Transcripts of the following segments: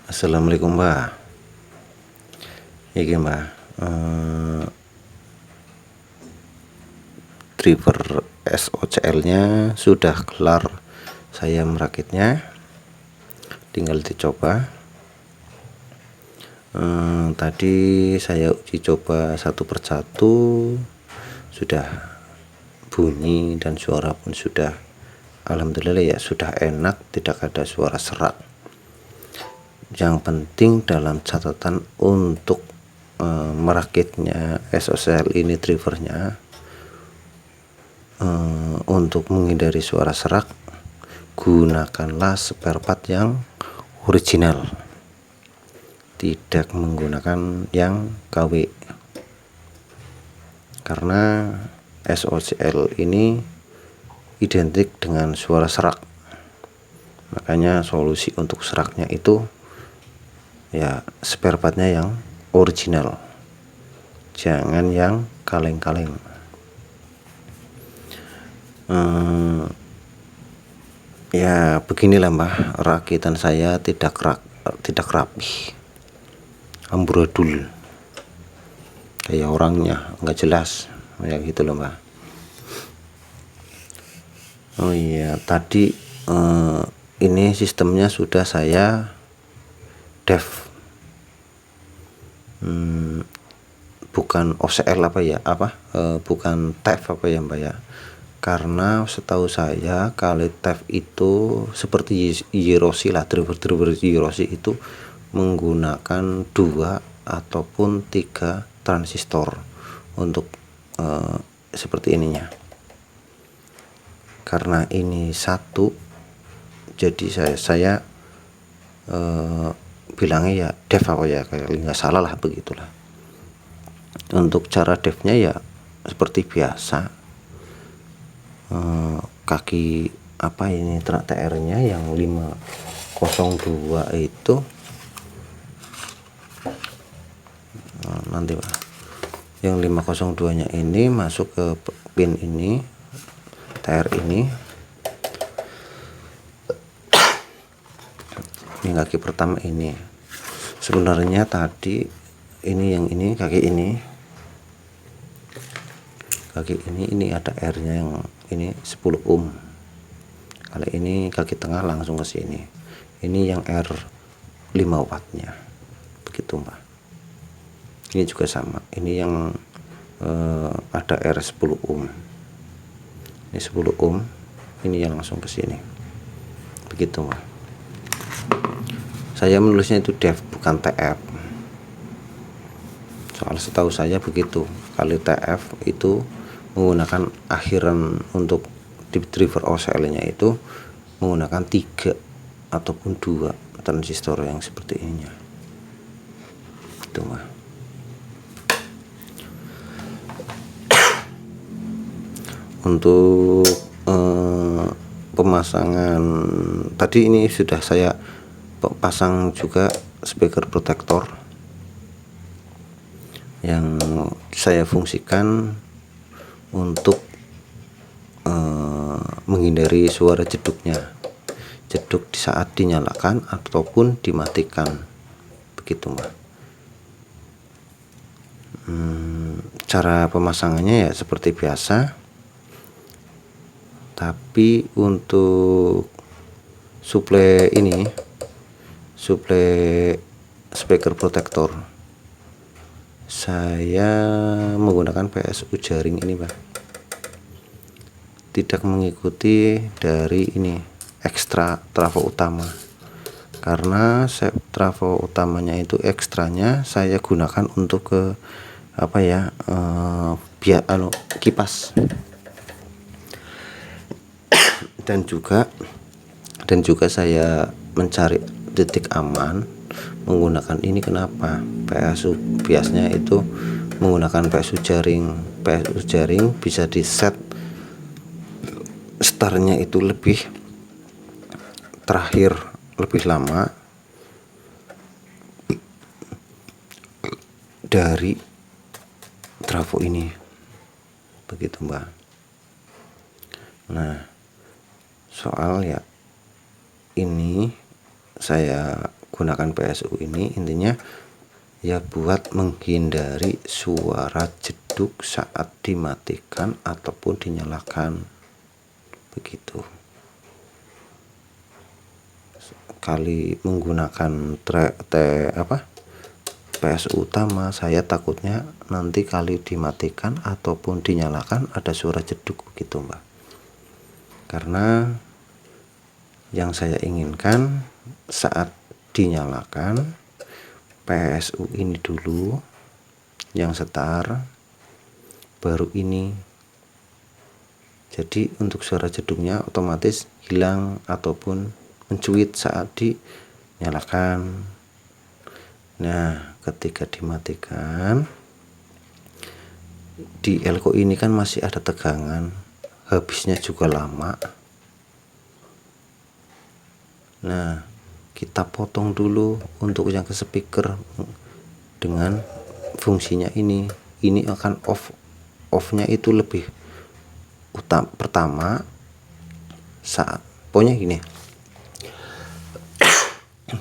Assalamualaikum Mbak. Iki Mbak, driver SOCL nya sudah kelar, saya merakitnya, tinggal dicoba. Tadi saya uji coba satu persatu, sudah bunyi dan suara pun sudah, alhamdulillah ya, sudah enak, tidak ada suara serak. Yang penting dalam catatan untuk merakitnya SOCL ini, drivernya, untuk menghindari suara serak, gunakanlah spare part yang original, tidak menggunakan yang KW, karena SOCL ini identik dengan suara serak. Makanya solusi untuk seraknya itu ya spare partnya yang original, jangan yang kaleng-kaleng. Ya beginilah Mbak, rakitan saya tidak rapi, amburadul, kayak orangnya nggak jelas, ya gitu loh Mbak. Oh iya, tadi ini sistemnya sudah saya dev, bukan OCL bukan TEV ya Mbak ya, karena setahu saya kalau TEV itu seperti Yerosi lah, driver Yerosi itu menggunakan 2 ataupun 3 transistor untuk seperti ininya. Karena ini satu, jadi saya bilangnya ya dev kayak nggak salah lah, begitulah. Untuk cara devnya ya seperti biasa, kaki ini TR nya yang 502 itu nanti Pak, yang 502 nya ini masuk ke pin ini, TR ini kaki pertama ini. Sebenarnya tadi ini kaki ini ada R nya yang ini 10 ohm. Kalau ini kaki tengah langsung ke sini, ini yang R 5 wattnya, begitu Mbak. Ini juga sama, ini yang ada R 10 ohm, ini 10 ohm, ini yang langsung ke sini, begitu Mbak. Saya menulisnya itu dev bukan TF, soal setahu saya begitu. Kali TF itu menggunakan akhiran untuk driver OCL nya itu menggunakan 3 ataupun 2 transistor yang seperti ini, itu Mbak. Untuk pemasangan tadi ini sudah saya pasang juga speaker protektor yang saya fungsikan untuk menghindari suara jeduk di saat dinyalakan ataupun dimatikan, begitu Mbak. Cara pemasangannya ya seperti biasa, tapi untuk suplai speaker protektor saya menggunakan PSU jaring ini Pak, tidak mengikuti dari ini ekstra trafo utama, karena trafo utamanya itu ekstranya saya gunakan untuk ke kipas, dan juga saya mencari titik aman menggunakan ini. Kenapa PSU biasanya itu menggunakan PSU jaring bisa di set startnya itu lebih terakhir, lebih lama dari trafo ini, begitu Mbak. Nah, soal ya ini saya gunakan PSU ini intinya ya buat menghindari suara jeduk saat dimatikan ataupun dinyalakan, begitu. Kali menggunakan PSU utama, saya takutnya nanti kali dimatikan ataupun dinyalakan ada suara jeduk, begitu Mbak. Karena yang saya inginkan saat dinyalakan PSU ini dulu yang setar, baru ini. Jadi untuk suara jeduknya otomatis hilang ataupun mencuit saat dinyalakan. Nah, ketika dimatikan, di elko ini kan masih ada tegangan, habisnya juga lama. Nah, kita potong dulu untuk yang ke speaker dengan fungsinya ini akan off-nya itu lebih pertama saat pokoknya gini,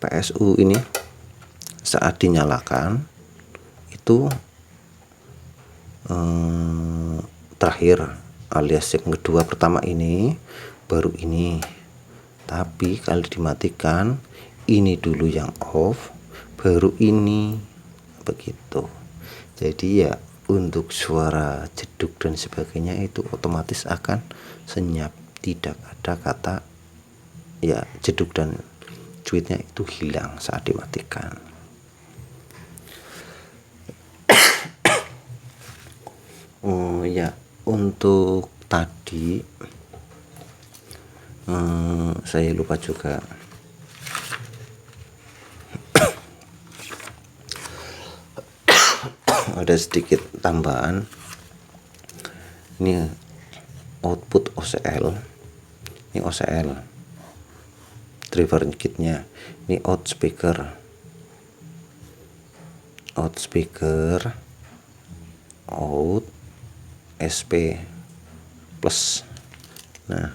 PSU ini saat dinyalakan itu terakhir, alias yang kedua, pertama ini baru ini. Tapi kalau dimatikan ini dulu yang off, baru ini, begitu. Jadi ya untuk suara jeduk dan sebagainya itu otomatis akan senyap, tidak ada kata ya jeduk dan cuitnya itu hilang saat dimatikan. Ya untuk tadi saya lupa juga ada sedikit tambahan. Ini output OCL, ini OCL driver kitnya. Ini out speaker out SP plus. Nah,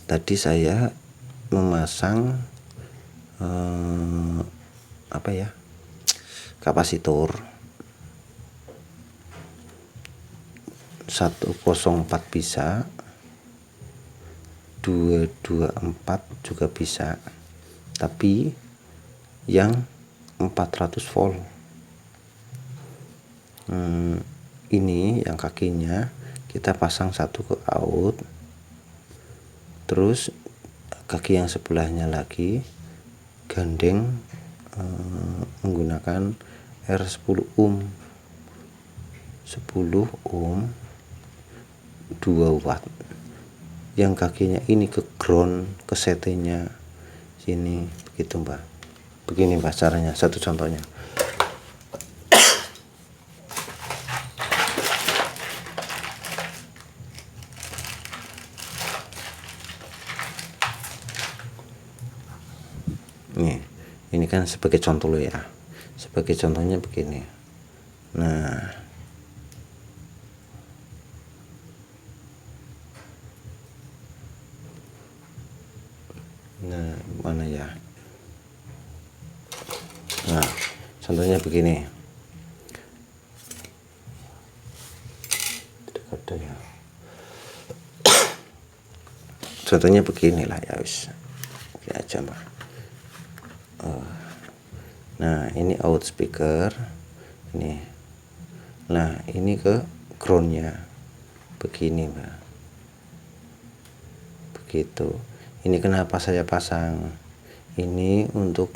tadi saya memasang kapasitor 104 bisa, 224 juga bisa, tapi yang 400 volt. Ini yang kakinya kita pasang satu ke out, terus kaki yang sebelahnya lagi gandeng menggunakan R10 ohm 2 watt. Yang kakinya ini ke ground, ke CT-nya sini, begitu Mbak. Begini Mbak caranya, satu contohnya. Nih, ini kan sebagai contoh lo ya. Sebagai contohnya begini. Nah, mana ya? Nah, contohnya begini. Tidak ada ya. Contohnya beginilah ya, wis. Oke aja Mbak. Nah, ini out speaker ini. Nah, ini ke groundnya begini Mbak, begitu. Ini kenapa saya pasang ini untuk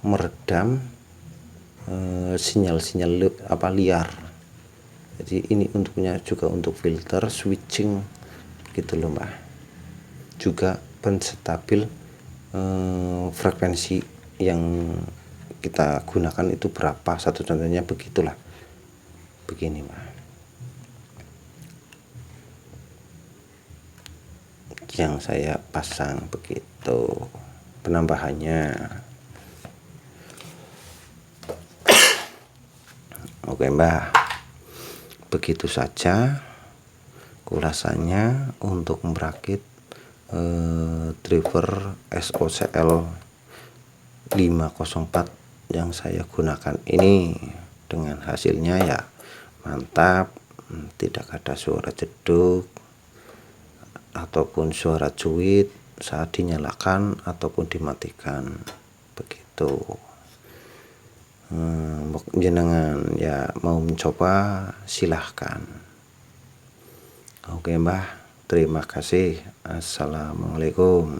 meredam sinyal-sinyal liar. Jadi ini untuknya juga untuk filter switching gitu loh Mbak, juga penstabil frekuensi yang kita gunakan itu berapa, satu contohnya begitulah, begini Mbak. Yang saya pasang begitu penambahannya. Oke Mbak, begitu saja ulasannya untuk merakit driver SOCL 504 yang saya gunakan ini, dengan hasilnya ya mantap, tidak ada suara jeduk ataupun suara cuit saat dinyalakan ataupun dimatikan begitu. Jenengan ya mau mencoba silahkan. Oke Mbah, terima kasih. Assalamualaikum.